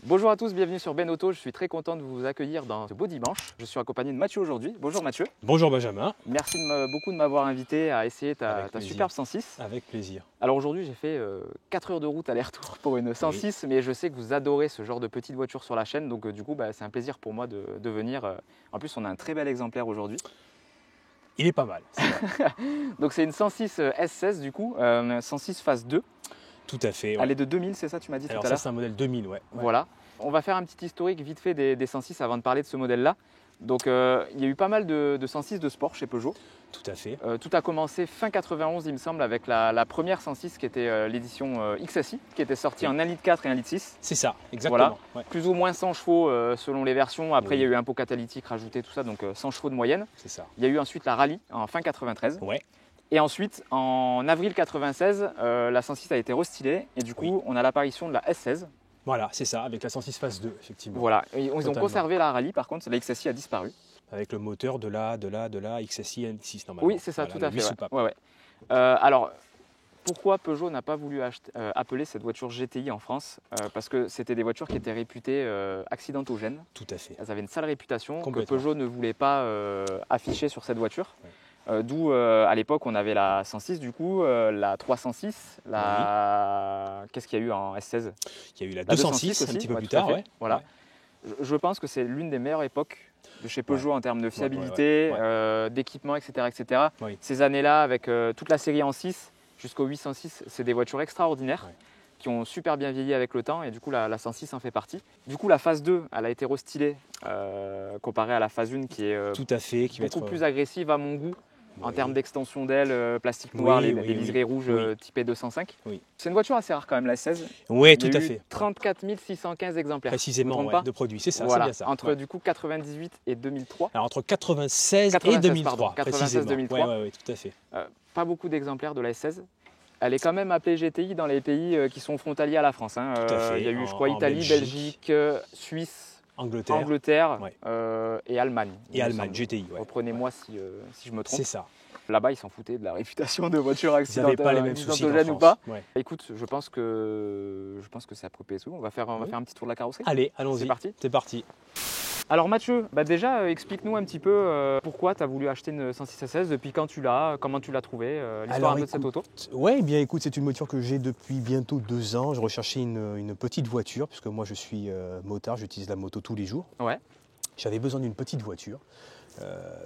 Bonjour à tous, bienvenue sur Ben Auto. Je suis très content de vous accueillir dans ce beau dimanche. Je suis accompagné de Mathieu aujourd'hui. Bonjour Mathieu. Bonjour Benjamin. Merci beaucoup de m'avoir invité à essayer ta superbe 106. Avec plaisir. Alors aujourd'hui, j'ai fait 4 heures de route aller-retour pour une 106, oui. Mais je sais que vous adorez ce genre de petites voitures sur la chaîne. Donc du coup, c'est un plaisir pour moi de venir. En plus, on a un très bel exemplaire aujourd'hui. Il est pas mal. Donc c'est une 106 S16 du coup, 106 phase 2. Tout à fait. Ouais. Elle est de 2000, c'est ça, tu m'as dit tout à l'heure? Alors ça, c'est un modèle 2000, ouais. Voilà. On va faire un petit historique vite fait des 106 avant de parler de ce modèle-là. Donc il y a eu pas mal de 106 de sport chez Peugeot. Tout à fait. Tout a commencé fin 91, il me semble, avec la première 106 qui était l'édition XSI, qui était sortie en 1,4 litre et 1,6 litre. C'est ça, exactement. Voilà. Ouais. Plus ou moins 100 chevaux selon les versions. Après, il y a eu un pot catalytique rajouté, tout ça, donc 100 chevaux de moyenne. C'est ça. Il y a eu ensuite la Rallye en fin 93. Ouais. Et ensuite, en avril 96, la 106 a été restylée et du coup, on a l'apparition de la S16. Voilà, c'est ça, avec la 106 phase 2, effectivement. Voilà, et ils ont conservé la Rallye, par contre, la XSI a disparu. Avec le moteur de la XSI N6, normalement. Oui, c'est ça, voilà, tout à fait. Ouais. Alors, pourquoi Peugeot n'a pas voulu appeler cette voiture GTI en France? Parce que c'était des voitures qui étaient réputées accidentogènes. Tout à fait. Elles avaient une sale réputation que Peugeot ne voulait pas afficher sur cette voiture. Ouais. D'où à l'époque on avait la 106 du coup, la 306, qu'est-ce qu'il y a eu en S16? Il y a eu la 206 aussi, un petit peu plus tard. Ouais. Voilà. Ouais. Je pense que c'est l'une des meilleures époques de chez Peugeot en termes de fiabilité, d'équipement, etc. etc. Ouais. Ces années-là avec toute la série en 6 jusqu'au 806, c'est des voitures extraordinaires. Ouais. Qui ont super bien vieilli avec le temps et du coup la 106 en fait partie. Du coup la phase 2, elle a été restylée comparée à la phase 1 qui est tout à fait, beaucoup plus agressive à mon goût. En termes d'extension d'aile, plastique noir, les liserés rouges typés 205. Oui. C'est une voiture assez rare quand même, la S16. Oui, tout à fait. 34 615 exemplaires. Précisément, de produits, c'est ça, voilà. C'est bien ça. Entre du coup 98 et 2003. Alors entre 96 et 2003, 96-2003. Oui, tout à fait. Pas beaucoup d'exemplaires de la S16. Elle est quand même appelée GTI dans les pays qui sont frontaliers à la France. Hein. Tout à fait. Il y a eu, je crois, Italie, Belgique, Suisse. Angleterre et Allemagne. Et Allemagne, GTI. Ouais. Reprenez-moi si je me trompe. C'est ça. Là-bas, ils s'en foutaient de la réputation de voitures accidentogènes ou pas. Ouais. Écoute, je pense que c'est à peu près tout. On va faire un petit tour de la carrosserie. Allez, allons-y. C'est parti. C'est parti. Alors Mathieu, déjà explique-nous un petit peu pourquoi tu as voulu acheter une 106 SS, depuis quand tu l'as, comment tu l'as trouvée, l'histoire un peu de cette auto. Oui, bien écoute, c'est une voiture que j'ai depuis bientôt 2 ans. Je recherchais une petite voiture, puisque moi je suis motard, j'utilise la moto tous les jours. Ouais. J'avais besoin d'une petite voiture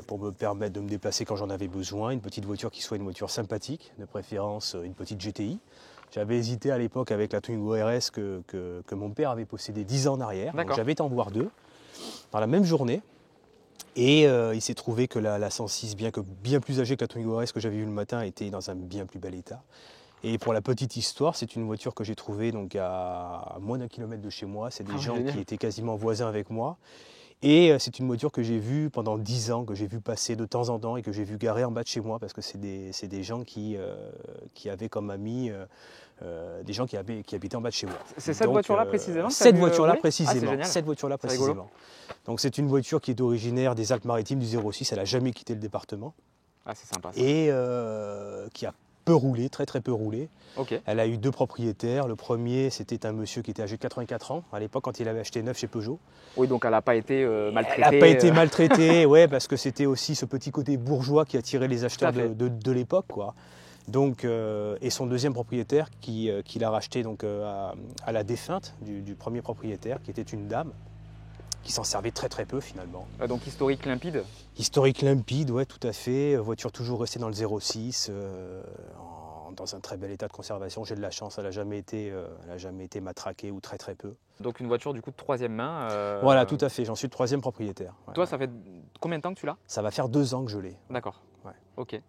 pour me permettre de me déplacer quand j'en avais besoin, une petite voiture qui soit une voiture sympathique, de préférence une petite GTI. J'avais hésité à l'époque avec la Twingo RS que mon père avait possédée 10 ans en arrière, donc j'avais été en voir 2. Dans la même journée, et il s'est trouvé que la 106, bien que bien plus âgée que la Twingo RS que j'avais vue le matin, était dans un bien plus bel état. Et pour la petite histoire, c'est une voiture que j'ai trouvée donc à moins d'1 kilomètre de chez moi. C'est des gens qui étaient quasiment voisins avec moi. Et c'est une voiture que j'ai vue pendant 10 ans, que j'ai vue passer de temps en temps et que j'ai vue garer en bas de chez moi, parce que c'est des gens qui avaient comme amis des gens qui habitaient en bas de chez moi. C'est cette voiture-là précisément? Cette voiture-là précisément. Donc c'est une voiture qui est originaire des Alpes-Maritimes, du 06, elle n'a jamais quitté le département. Ah, c'est sympa ça. Et qui a peu roulé, très peu roulé. Okay. Elle a eu 2 propriétaires. Le premier, c'était un monsieur qui était âgé de 84 ans, à l'époque quand il avait acheté neuf chez Peugeot. Oui, donc elle n'a pas été maltraitée. Elle n'a pas été maltraitée, ouais, parce que c'était aussi ce petit côté bourgeois qui attirait les acheteurs de l'époque, quoi. Donc, et son deuxième propriétaire qu'il a racheté donc, à la défunte du premier propriétaire, qui était une dame, qui s'en servait très peu finalement. Donc historique limpide? Historique limpide, ouais, tout à fait. Voiture toujours restée dans le 06, dans un très bel état de conservation. J'ai de la chance, elle n'a jamais été matraquée ou très peu. Donc une voiture du coup de 3e main. Voilà, tout à fait, j'en suis le 3e propriétaire. Ouais. Toi, ça fait combien de temps que tu l'as? Ça va faire 2 ans que je l'ai. D'accord, ouais. Ok.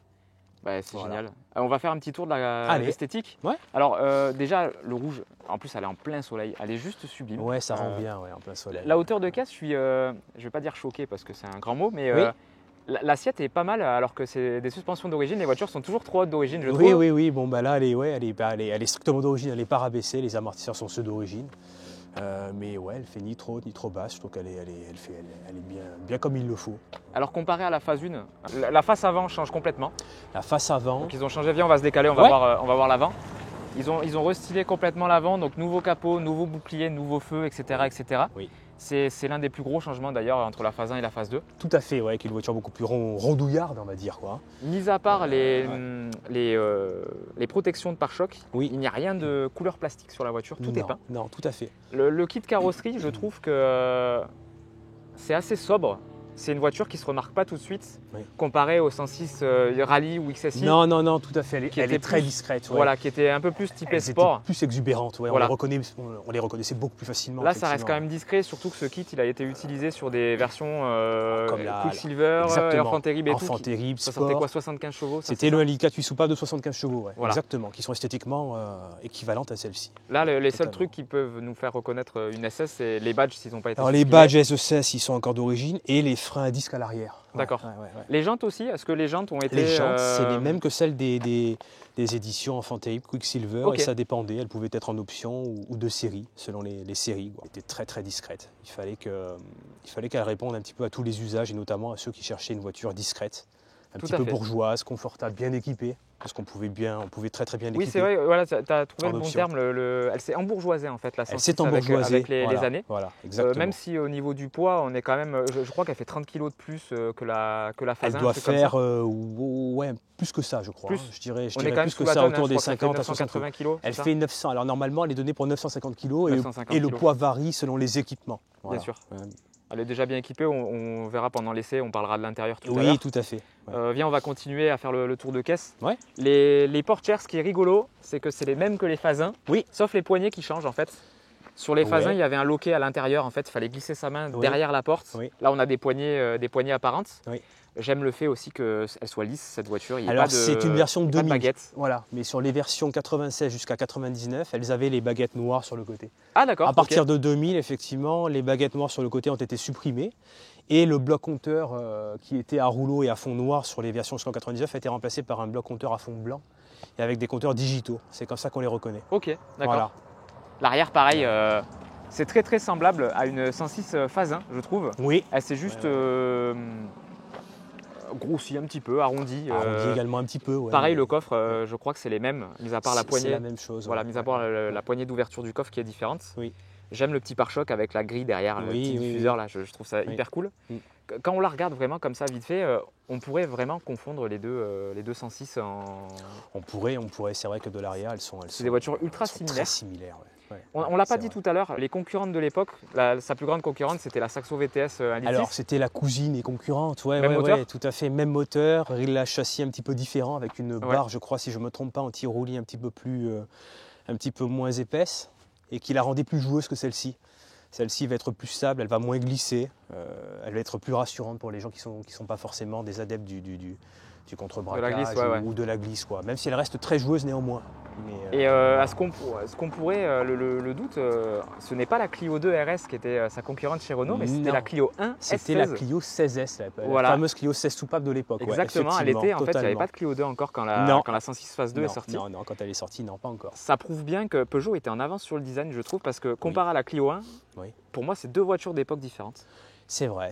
Bah, c'est génial. On va faire un petit tour de l'esthétique. Ouais. Alors déjà, le rouge, en plus elle est en plein soleil, elle est juste sublime. Ouais, ça rend bien, ouais, en plein soleil. La hauteur de caisse, je vais pas dire choqué parce que c'est un grand mot, mais L'assiette est pas mal, alors que c'est des suspensions d'origine. Les voitures sont toujours trop hautes d'origine, je trouve. Oui. Bon, bah là, elle est strictement d'origine, elle n'est pas rabaissée. Les amortisseurs sont ceux d'origine. Mais ouais, elle fait ni trop haute ni trop basse. Je trouve qu'elle est bien comme il le faut. Alors comparé à la phase 1, la face avant change complètement. La face avant. Donc ils ont changé. Viens, on va se décaler, on va voir l'avant. Ils ont restylé complètement l'avant, donc nouveau capot, nouveau bouclier, nouveau feu, etc. etc. Oui. C'est l'un des plus gros changements d'ailleurs entre la phase 1 et la phase 2. Tout à fait, ouais, avec une voiture beaucoup plus rondouillarde, on va dire, quoi. Mis à part les protections de pare-choc, oui. il n'y a rien de couleur plastique sur la voiture, tout est peint. Non, tout à fait. Le kit carrosserie, je trouve que c'est assez sobre. C'est une voiture qui ne se remarque pas tout de suite, comparée au 106 Rally ou XSI. Non, tout à fait. Elle est très discrète. Ouais. Voilà, qui était un peu plus typée sport. Plus exubérante, ouais. Voilà. On les reconnaissait beaucoup plus facilement. Là, ça reste quand même discret, surtout que ce kit, il a été utilisé sur des versions comme Quicksilver, Enfant Terrible et Enfant Terrible, ça sortait quoi, 75 chevaux? C'était le Hellcat 8 soupape de 75 chevaux, ouais. Voilà. Exactement, qui sont esthétiquement équivalentes à celle-ci. Là, les seuls trucs qui peuvent nous faire reconnaître une SS, c'est les badges s'ils n'ont pas été. Alors les badges SES, ils sont encore d'origine, et les freins à disque à l'arrière. D'accord. Les jantes aussi, est-ce que les jantes ont été... Les jantes, c'est les mêmes que celles des éditions Enfant Terrible, Quicksilver, et ça dépendait, elles pouvaient être en option ou de série, selon les séries. Elles étaient très très discrètes. Il fallait qu'elles répondent un petit peu à tous les usages, et notamment à ceux qui cherchaient une voiture discrète, un petit peu bourgeoise, confortable, bien équipée. Parce qu'on pouvait très très bien l'équiper. Oui, c'est vrai, voilà, tu as trouvé le bon terme. Elle s'est embourgeoisée en fait, la 106 avec les années. Voilà, exactement. Même si au niveau du poids, on est quand même, je crois qu'elle fait 30 kg de plus que la phase 1. Elle doit faire plus que ça, je crois. Plus. Je dirais on est quand plus que ça, autour des 50 à 980 kg. Elle fait 900. Alors normalement, elle est donnée pour 950 kg et le poids varie selon les équipements. Bien sûr. Elle est déjà bien équipée, on verra pendant l'essai, on parlera de l'intérieur tout à l'heure. Oui, tout à fait. Viens, on va continuer à faire le tour de caisse. Ouais. Les portières, ce qui est rigolo, c'est que c'est les mêmes que les phases 1, sauf les poignées qui changent en fait. Sur les phases 1, il y avait un loquet à l'intérieur, en fait, il fallait glisser sa main derrière la porte. Là, on a des poignées apparentes. J'aime le fait aussi qu'elle soit lisse, cette voiture. Alors, c'est une version de 2000. Baguette. Voilà, mais sur les versions 96 jusqu'à 99, elles avaient les baguettes noires sur le côté. Ah, d'accord. À partir de 2000, effectivement, les baguettes noires sur le côté ont été supprimées. Et le bloc compteur qui était à rouleau et à fond noir sur les versions jusqu'en 99 a été remplacé par un bloc compteur à fond blanc et avec des compteurs digitaux. C'est comme ça qu'on les reconnaît. Ok, d'accord. Voilà. L'arrière, pareil, c'est très très semblable à une 106 phase 1, je trouve. Oui. Elle s'est juste grossie un petit peu, arrondie. Arrondie également un petit peu. Pareil, le coffre, je crois que c'est les mêmes, mis à part la poignée. C'est la même chose. Voilà, mis à part la poignée d'ouverture du coffre qui est différente. Oui. J'aime le petit pare-choc avec la grille derrière, le petit diffuseur là, je trouve ça hyper cool. Quand on la regarde vraiment comme ça vite fait, on pourrait vraiment confondre les deux 106 en... On pourrait, c'est vrai que de l'arrière, elles sont des voitures ultra similaires. Très similaires, on l'a pas dit tout à l'heure, les concurrentes de l'époque, sa plus grande concurrente c'était la Saxo VTS 1.6. Alors c'était la cousine et concurrente, même moteur. Tout à fait, même moteur, réglage châssis un petit peu différent avec une barre, je crois, si je ne me trompe pas, anti-roulis un petit peu moins épaisse et qui la rendait plus joueuse que celle-ci. Celle-ci va être plus stable, elle va moins glisser, elle va être plus rassurante pour les gens qui sont pas forcément des adeptes du contre-braquage ou de la glisse, quoi. Même si elle reste très joueuse néanmoins. Et est-ce qu'on pourrait, le doute, ce n'est pas la Clio 2 RS qui était sa concurrente chez Renault, mais c'était la Clio 1 S16. C'était la Clio 16S, la fameuse Clio 16 soupape de l'époque. Exactement, elle était, en fait, il n'y avait pas de Clio 2 encore quand la 106 phase 2 est sortie. Non, quand elle est sortie, non, pas encore. Ça prouve bien que Peugeot était en avance sur le design, je trouve, parce que comparé à la Clio 1, pour moi, c'est deux voitures d'époque différentes. C'est vrai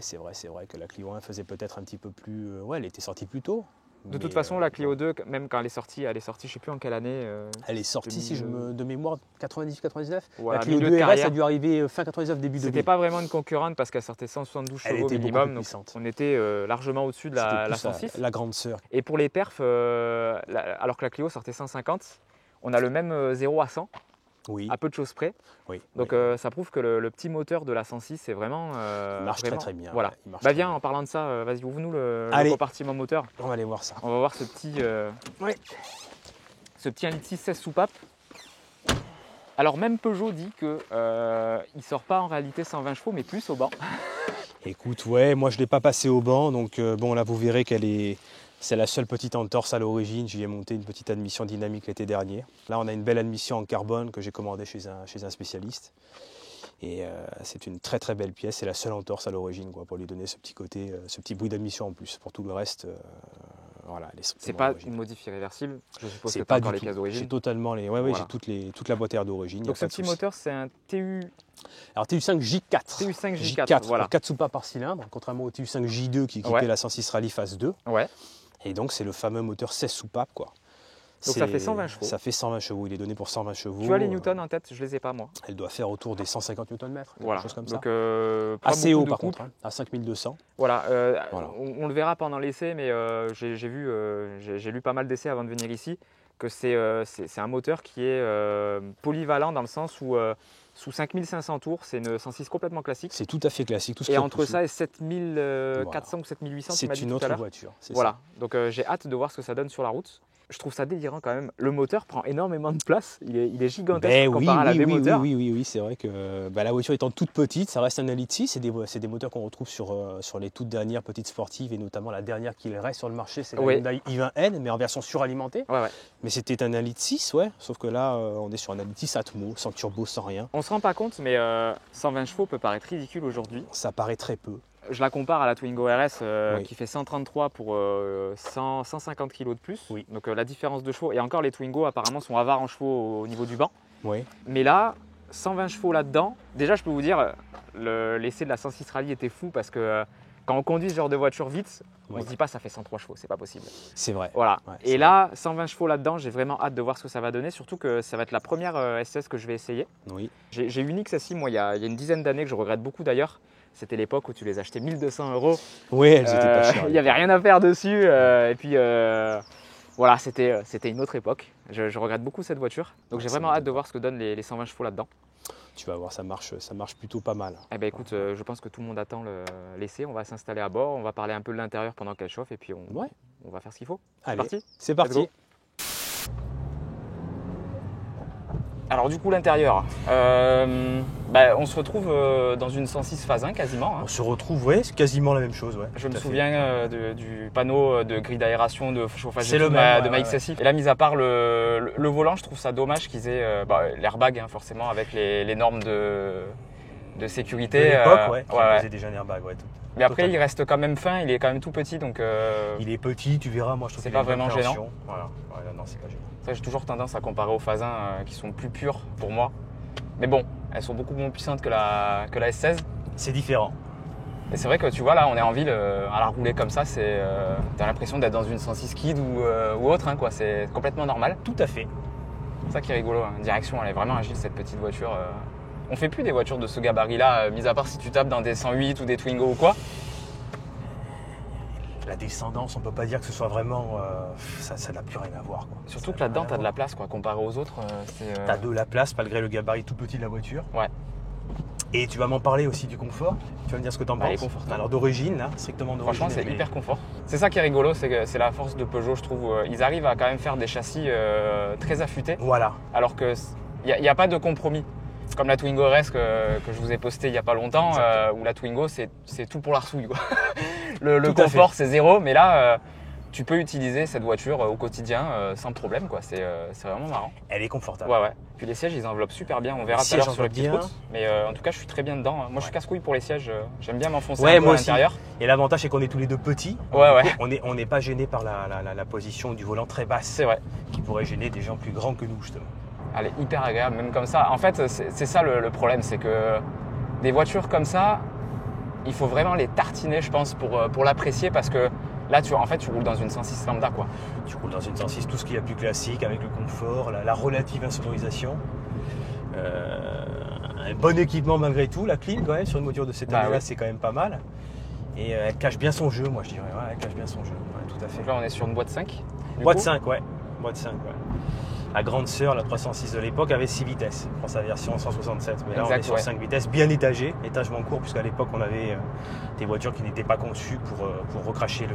que la Clio 1 faisait peut-être un petit peu plus... elle était sortie plus tôt. De toute façon, la Clio 2, même quand elle est sortie, je ne sais plus en quelle année. Elle est sortie, de mémoire, 98-99. Voilà, la Clio 2 RS a dû arriver fin 99, début 2000. C'était pas vraiment une concurrente parce qu'elle sortait 172 chevaux minimum, donc on était largement au-dessus de la 106. La grande sœur. Et pour les perfs, alors que la Clio sortait 150, on a le même 0 à 100. À peu de choses près. Donc ça prouve que le petit moteur de la 106 est vraiment... il marche très bien. Voilà. Viens, en parlant de ça, vas-y, ouvre-nous le compartiment moteur. On va aller voir ça. On va voir ce petit 1,6 16 soupape. Alors même Peugeot dit qu'il ne sort pas en réalité 120 chevaux, mais plus au banc. Écoute, moi je ne l'ai pas passé au banc, donc là vous verrez qu'elle est... C'est la seule petite entorse à l'origine. J'y ai monté une petite admission dynamique l'été dernier. Là, on a une belle admission en carbone que j'ai commandée chez un spécialiste. Et c'est une très très belle pièce, c'est la seule entorse à l'origine, pour lui donner ce petit côté, ce petit bruit d'admission en plus. Pour tout le reste, voilà, elle est c'est pas une modif irréversible, je suppose que c'est pas pas encore du les pièces tout. d'origine. J'ai totalement les, ouais, Voilà. j'ai toute la boîte air d'origine. Donc ce petit moteur, c'est un TU. Alors TU5 J4. TU5 J4, voilà. 4 soupapes par cylindre, contrairement au TU5 J2 qui équipait la 106 Rally Phase 2. Ouais. Et donc c'est le fameux moteur 16 soupapes, quoi. Donc ça fait 120 chevaux. Ça fait 120 chevaux, il est donné pour 120 chevaux. Tu as les newtons en tête, je les ai pas moi. Elle doit faire autour des 150 Nm, voilà. quelque chose comme donc, ça. Assez haut par contre, hein, à 5200. Voilà, on le verra pendant l'essai, mais j'ai lu pas mal d'essais avant de venir ici, que c'est un moteur qui est polyvalent dans le sens où sous 5500 tours, c'est une 106 complètement classique. C'est tout à fait classique. Tout ce et entre ça et 7400 ou 7800, tu m'as dit tout à l'heure. C'est une autre voiture. Voilà, donc j'ai hâte de voir ce que ça donne sur la route. Je trouve ça délirant quand même. Le moteur prend énormément de place. Il est gigantesque comparé à la B-moteur. Oui, c'est vrai que la voiture étant toute petite, ça reste un Elite 6. C'est des moteurs qu'on retrouve sur les toutes dernières petites sportives et notamment la dernière qui reste sur le marché, c'est la Hyundai i20N, mais en version suralimentée. Ouais. Mais c'était un Elite 6, ouais. Sauf que là, on est sur un Elite 6 Atmo, sans turbo, sans rien. On se rend pas compte, mais 120 chevaux peut paraître ridicule aujourd'hui. Ça paraît très peu. Je la compare à la Twingo RS qui fait 133 pour 150 kg de plus. Oui. Donc la différence de chevaux. Et encore, les Twingo apparemment sont avares en chevaux au niveau du banc. Oui. Mais là, 120 chevaux là-dedans. Déjà, je peux vous dire, l'essai de la 106 Rally était fou parce que quand on conduit ce genre de voiture vite, on ne se dit pas ça fait 103 chevaux, c'est pas possible. C'est vrai. Voilà. Ouais, et là, 120 chevaux là-dedans, j'ai vraiment hâte de voir ce que ça va donner. Surtout que ça va être la première SS que je vais essayer. Oui. J'ai eu une XSI, moi, il y a une dizaine d'années que je regrette beaucoup d'ailleurs. C'était l'époque où tu les achetais 1200 €. Oui, elles étaient pas chères. Il n'y avait rien à faire dessus. Et puis voilà, c'était une autre époque. Je regrette beaucoup cette voiture. Donc j'ai vraiment hâte de voir ce que donnent les 120 chevaux là-dedans. Tu vas voir, ça marche plutôt pas mal. Eh ben écoute, je pense que tout le monde attend l'essai. On va s'installer à bord, on va parler un peu de l'intérieur pendant qu'elle chauffe et puis on va faire ce qu'il faut. Allez, parti. C'est parti. Alors du coup l'intérieur, on se retrouve dans une 106 phase 1 quasiment. Hein. On se retrouve, oui, c'est quasiment la même chose. Ouais, je me souviens du panneau de grille d'aération, de chauffage de ma XSI. Et là, mis à part le volant, je trouve ça dommage qu'ils aient l'airbag, hein, forcément, avec les normes de sécurité. De l'époque, qui faisait déjà un airbag. Ouais, mais après, il reste quand même fin, il est quand même tout petit. Donc, il est petit, tu verras, moi je trouve c'est pas vraiment gênant. Voilà. Non, c'est pas gênant. J'ai toujours tendance à comparer aux phases 1 qui sont plus pures pour moi. Mais bon, elles sont beaucoup moins puissantes que la S16. C'est différent. Et c'est vrai que tu vois, là, on est en ville, à la rouler comme ça, t'as l'impression d'être dans une 106 Kid ou autre, hein, quoi. C'est complètement normal. Tout à fait. C'est ça qui est rigolo. Hein. Direction, elle est vraiment agile, cette petite voiture. On fait plus des voitures de ce gabarit-là, mis à part si tu tapes dans des 108 ou des Twingo ou quoi. La descendance, on peut pas dire que ce soit vraiment... ça n'a plus rien à voir. Quoi. Surtout que là-dedans, tu as de la place, quoi, comparé aux autres. Tu as de la place, malgré le gabarit tout petit de la voiture. Ouais. Et tu vas m'en parler aussi du confort. Tu vas me dire ce que tu en penses. Alors d'origine, là, strictement d'origine. Franchement, c'est hyper confort. C'est ça qui est rigolo, c'est que c'est la force de Peugeot, je trouve. Ils arrivent à quand même faire des châssis très affûtés. Voilà. Alors qu'il n'y a pas de compromis. Comme la Twingo RS que je vous ai posté il n'y a pas longtemps, où la Twingo, c'est tout pour la ressouille. Quoi. le confort, c'est zéro, mais là, tu peux utiliser cette voiture au quotidien sans problème. Quoi. C'est vraiment marrant. Elle est confortable. Ouais. Puis les sièges, ils enveloppent super bien. On verra tout à l'heure sur les petites routes. Mais en tout cas, je suis très bien dedans. Moi, je suis casse-couille pour les sièges. J'aime bien m'enfoncer un peu à l'intérieur. Et l'avantage, c'est qu'on est tous les deux petits. Ouais. On n'est pas gêné par la position du volant très basse. C'est vrai. Qui pourrait gêner des gens plus grands que nous, justement. Elle est hyper agréable, même comme ça. En fait, c'est ça le problème, c'est que des voitures comme ça, il faut vraiment les tartiner, je pense, pour l'apprécier, parce que là, tu roules dans une 106 lambda, quoi. Tu roules dans une 106, tout ce qu'il y a de plus classique, avec le confort, la relative insonorisation. Un bon équipement malgré tout, la clim, quand même, sur une voiture de cette année-là, c'est quand même pas mal. Et elle cache bien son jeu, moi, je dirais. Ouais, elle cache bien son jeu, tout à fait. Donc là, on est sur une boîte 5. Boîte 5, ouais. La grande sœur, la 306 de l'époque, avait 6 vitesses pour sa version 167. Mais là, on est sur 5 vitesses, bien étagées, étagement court, puisqu'à l'époque, on avait des voitures qui n'étaient pas conçues pour recracher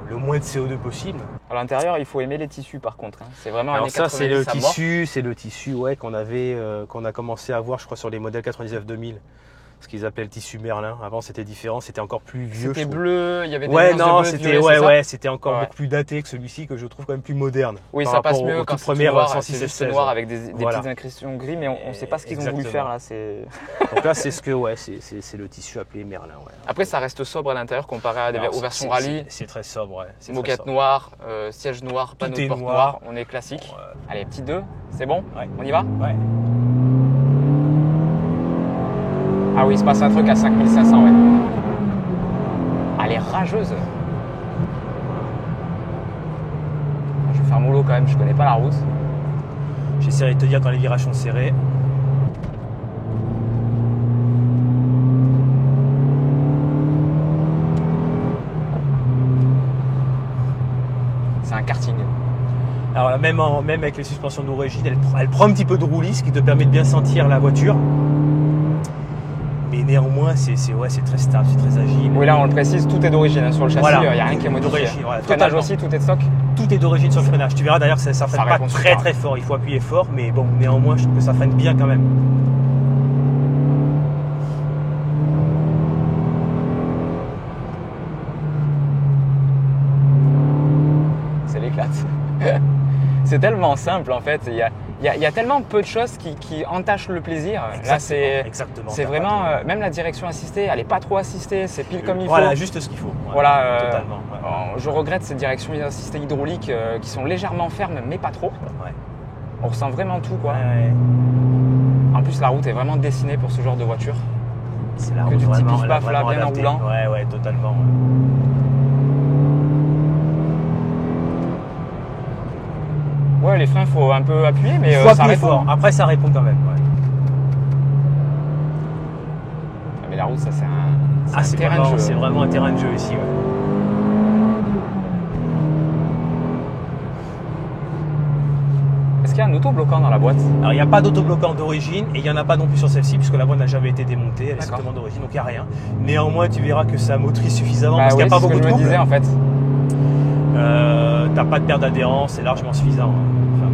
le moins de CO2 possible. À l'intérieur, il faut aimer les tissus, par contre. Hein. C'est vraiment années 90 c'est le tissu qu'on a commencé à voir, je crois, sur les modèles 99-2000. ce qu'ils appelaient le tissu Merlin. Avant, c'était différent, c'était encore plus vieux. C'était bleu, il y avait des ouais, nuances non, de bleu, c'était violet, c'était encore beaucoup plus daté que celui-ci, que je trouve quand même plus moderne. Oui, ça passe mieux quand c'est noir, c'est juste F16, noir avec des petites incrustations gris, mais on ne sait pas ce qu'ils ont voulu faire là. Donc là, c'est c'est le tissu appelé Merlin. Ouais. Après, ça reste sobre à l'intérieur comparé aux versions rallye. C'est très sobre, ouais. Moquette noire, siège noir, panneau de porte noir, on est classique. Allez, petit 2, c'est bon? On y va? Ouais. Ah oui, il se passe un truc à 5500, ouais. Elle est rageuse. Je vais faire mollo quand même, je connais pas la route. J'essaierai de te dire quand les virages sont serrés. C'est un karting. Alors là, même avec les suspensions d'origine, elle prend un petit peu de roulis, ce qui te permet de bien sentir la voiture. Mais néanmoins, c'est très stable, c'est très agile. Oui, là on le précise, tout est d'origine sur le châssis, il n'y a rien qui est modifié. Voilà, freinage aussi, tout est de stock. Tout est d'origine sur le freinage. Tu verras d'ailleurs que ça freine pas très fort, il faut appuyer fort, mais bon, néanmoins, je trouve que ça freine bien quand même. C'est l'éclate. C'est tellement simple en fait. Il y a tellement peu de choses qui entachent le plaisir. Exactement, là, c'est vraiment, même la direction assistée, elle n'est pas trop assistée, c'est pile comme il faut. Voilà, juste ce qu'il faut. Voilà, totalement. Ouais. Je regrette ces directions assistées hydrauliques qui sont légèrement fermes, mais pas trop. Ouais. On ressent vraiment tout, quoi. Ouais. En plus, la route est vraiment dessinée pour ce genre de voiture. C'est la route que du petit pif-paf là, bien adapté. enroulant. Ouais, totalement. Ouais, les freins, il faut un peu appuyer, mais ça répond. Fort. Après, ça répond quand même. Ouais. Mais la route, ça, c'est un terrain de jeu. C'est vraiment un terrain de jeu ici. Ouais. Est-ce qu'il y a un autobloquant dans la boîte? Alors, il n'y a pas d'autobloquant d'origine et il n'y en a pas non plus sur celle-ci puisque la boîte n'a jamais été démontée. Elle est simplement d'origine, donc il n'y a rien. Néanmoins, tu verras que ça motrice suffisamment parce qu'il n'y a pas beaucoup de couple. C'est ce que je me disais en fait. T'as pas de perte d'adhérence, c'est largement suffisant. Enfin,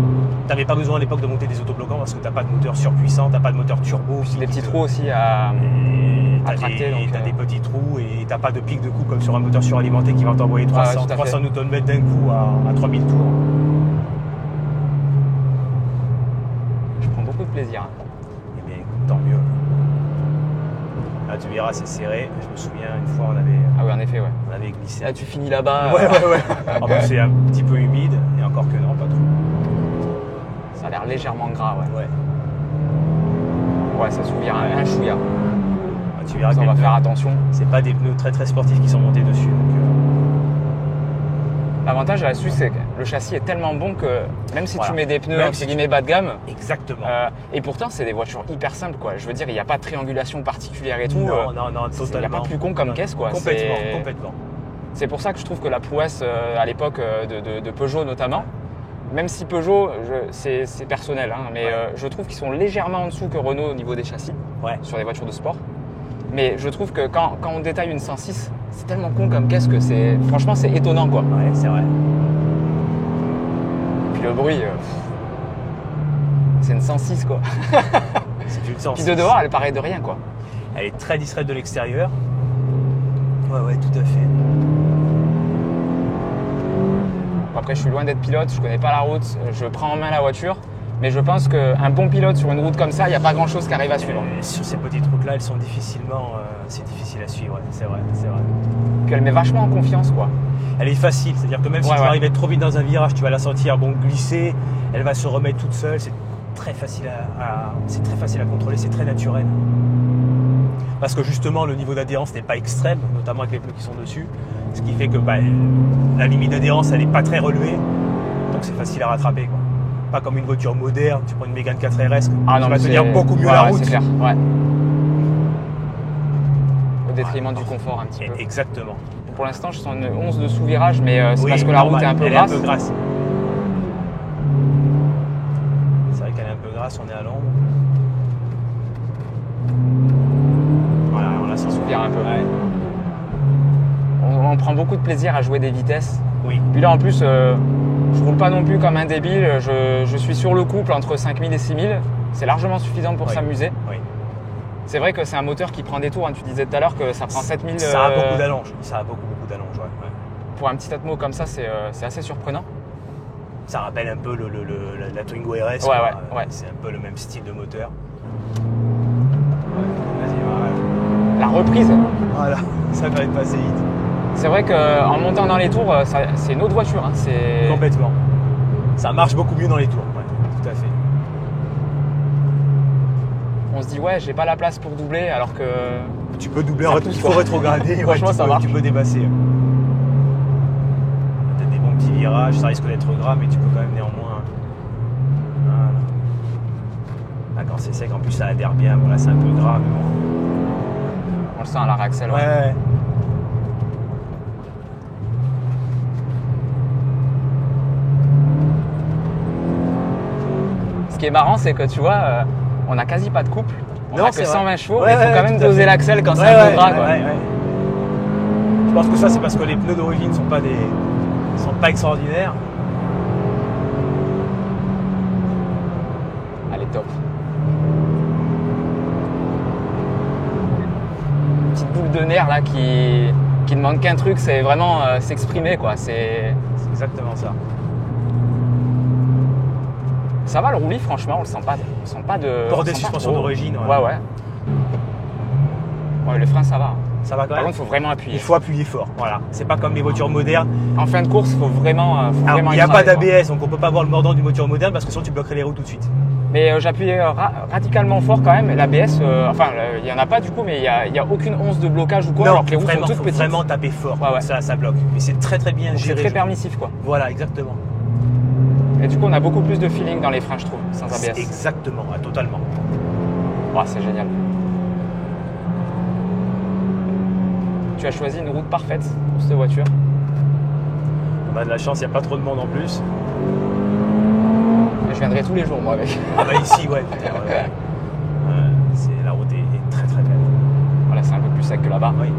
t'avais pas besoin à l'époque de monter des autobloquants parce que t'as pas de moteur surpuissant, t'as pas de moteur turbo. Des petits trous aussi à tracter. T'as des petits trous et t'as pas de pic de coupe comme sur un moteur suralimenté qui va t'envoyer 300 Nm d'un coup à 3000 tours. Je prends beaucoup de plaisir. Eh bien écoute, tant mieux. Là tu verras, c'est serré. Je me souviens une fois on avait. Ah oui, en effet, ouais. On avait glissé. Là tu finis là-bas. Ouais. En plus c'est un petit peu humide et encore que non, pas trop. Ça a l'air légèrement gras, ouais. Ouais, ça s'ouvre un chouïa. Tu verras on va faire attention. C'est pas des pneus très très sportifs qui sont montés dessus. L'avantage là-dessus, c'est que le châssis est tellement bon que même si tu mets des pneus entre guillemets bas de gamme, exactement. Et pourtant, c'est des voitures hyper simples, quoi. Je veux dire, il n'y a pas de triangulation particulière et tout. Non, totalement. Il n'y a pas plus con comme caisse, quoi. Complètement. C'est pour ça que je trouve que la prouesse à l'époque de Peugeot notamment, même si Peugeot, c'est personnel, hein, mais je trouve qu'ils sont légèrement en dessous que Renault au niveau des châssis sur les voitures de sport. Mais je trouve que quand on détaille une 106, c'est tellement con comme caisse que franchement c'est étonnant, quoi. Ouais, c'est vrai. Puis le bruit, c'est une 106, quoi. C'est une 106. Puis de dehors, elle paraît de rien, quoi. Elle est très discrète de l'extérieur. Ouais, tout à fait. Après, je suis loin d'être pilote, je connais pas la route, je prends en main la voiture. Mais je pense qu'un bon pilote sur une route comme ça, il n'y a pas grand chose qui arrive à suivre. Sur ces petites routes-là, elles sont difficilement. C'est difficile à suivre, c'est vrai. Puis elle met vachement en confiance, quoi. Elle est facile, c'est-à-dire que même si tu arrives à être trop vite dans un virage, tu vas la sentir glisser, elle va se remettre toute seule. C'est très facile à contrôler, c'est très naturel. Parce que justement, le niveau d'adhérence n'est pas extrême, notamment avec les pneus qui sont dessus. Ce qui fait que la limite d'adhérence, elle n'est pas très relevée. Donc c'est facile à rattraper, quoi. Pas comme une voiture moderne, tu prends une Mégane 4RS, tu vas tenir beaucoup mieux la route. C'est clair, au détriment du confort un petit peu. Exactement. Pour l'instant, je sens une 11 de sous-virage, mais c'est parce que la route est un peu grasse. C'est vrai qu'elle est un peu grasse, on est à l'ombre. Voilà, on la sent souvient un peu. On prend beaucoup de plaisir à jouer des vitesses. Oui. Puis là, en plus, je roule pas non plus comme un débile. Je suis sur le couple entre 5000 et 6000. C'est largement suffisant pour s'amuser. Oui. C'est vrai que c'est un moteur qui prend des tours. Hein. Tu disais tout à l'heure que ça prend 7000. Ça a beaucoup d'allonge. Ça a beaucoup d'allonge. Ouais. Pour un petit Atmo comme ça, c'est assez surprenant. Ça rappelle un peu la Twingo RS. Ouais. C'est un peu le même style de moteur. La reprise. Voilà, ça va être passé vite. C'est vrai qu'en montant dans les tours, c'est une autre voiture. Hein. Complètement. Ça marche beaucoup mieux dans les tours. Ouais, tout à fait. On se dit ouais, j'ai pas la place pour doubler alors que. Tu peux doubler, il faut rétrograder. Franchement, ça marche. Tu peux dépasser. Peut-être des bons petits virages, ça risque d'être gras, mais tu peux quand même néanmoins. Voilà. Là, quand c'est sec, en plus ça adhère bien. Voilà, c'est un peu gras, mais bon. On le sent à la réaxel. Ouais. Ce qui est marrant, c'est que tu vois, on n'a quasi pas de couple. On n'a que 120 chevaux, mais il faut quand même doser l'axel quand c'est un peu gras. Ouais. Je pense que ça, c'est parce que les pneus d'origine ne sont pas extraordinaires. Allez, top. Petite boule de nerf là qui ne manque qu'un truc, c'est vraiment s'exprimer quoi. C'est exactement ça. Ça va le roulis, franchement, on le sent pas de. Port des suspensions d'origine. Ouais. Ouais, le frein ça va. Ça va quand même. Par contre, il faut vraiment appuyer. Il faut appuyer fort. Voilà. C'est pas comme les voitures modernes. En fin de course, il faut vraiment. Il n'y a pas d'ABS, donc on peut pas voir le mordant d'une voiture moderne parce que sinon tu bloquerais les roues tout de suite. Mais j'appuie radicalement fort quand même. L'ABS, il n'y en a pas du coup, mais il n'y a aucune once de blocage ou quoi. Non, alors que les roues sont toutes faut petites. vraiment taper fort. Ouais. Ça bloque. Mais c'est très bien géré. C'est très permissif quoi. Voilà, exactement. Et du coup, on a beaucoup plus de feeling dans les freins, je trouve, sans ABS. Exactement, totalement. Oh, c'est génial. Tu as choisi une route parfaite pour cette voiture. On a de la chance, il n'y a pas trop de monde en plus. Et je viendrai tous les jours, moi, avec. Ah bah ici, ouais. La route est très belle. Voilà, c'est un peu plus sec que là-bas. Oui.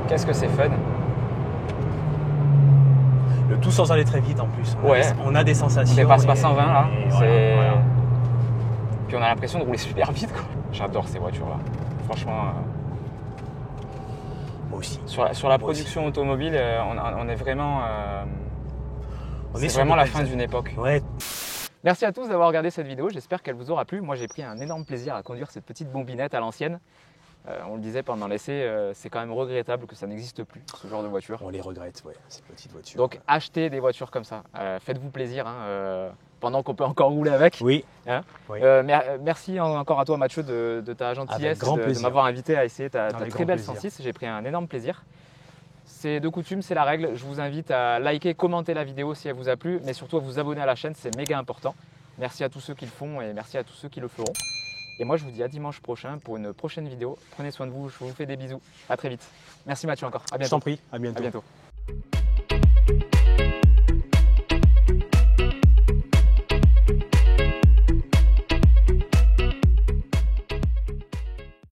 Qu'est-ce que c'est fun. Le tout sans aller très vite en plus. On a des sensations. On dépasse pas 120 là. Voilà. Puis on a l'impression de rouler super vite quoi. J'adore ces voitures là. Franchement. Moi aussi. Sur la production automobile, on est vraiment. C'est vraiment la fin d'une époque. Ouais. Merci à tous d'avoir regardé cette vidéo. J'espère qu'elle vous aura plu. Moi j'ai pris un énorme plaisir à conduire cette petite bombinette à l'ancienne. On le disait pendant l'essai, c'est quand même regrettable que ça n'existe plus, ce genre de voiture. On les regrette, ces petites voitures. Donc achetez des voitures comme ça, faites-vous plaisir pendant qu'on peut encore rouler avec. Oui. Merci encore à toi Mathieu de ta gentillesse, de m'avoir invité à essayer ta très belle 106. J'ai pris un énorme plaisir. C'est de coutume, c'est la règle. Je vous invite à liker, commenter la vidéo si elle vous a plu, mais surtout à vous abonner à la chaîne, c'est méga important. Merci à tous ceux qui le font et merci à tous ceux qui le feront. Et moi, je vous dis à dimanche prochain pour une prochaine vidéo. Prenez soin de vous, je vous fais des bisous. À très vite. Merci Mathieu encore. À bientôt. Je t'en prie, à bientôt. À bientôt.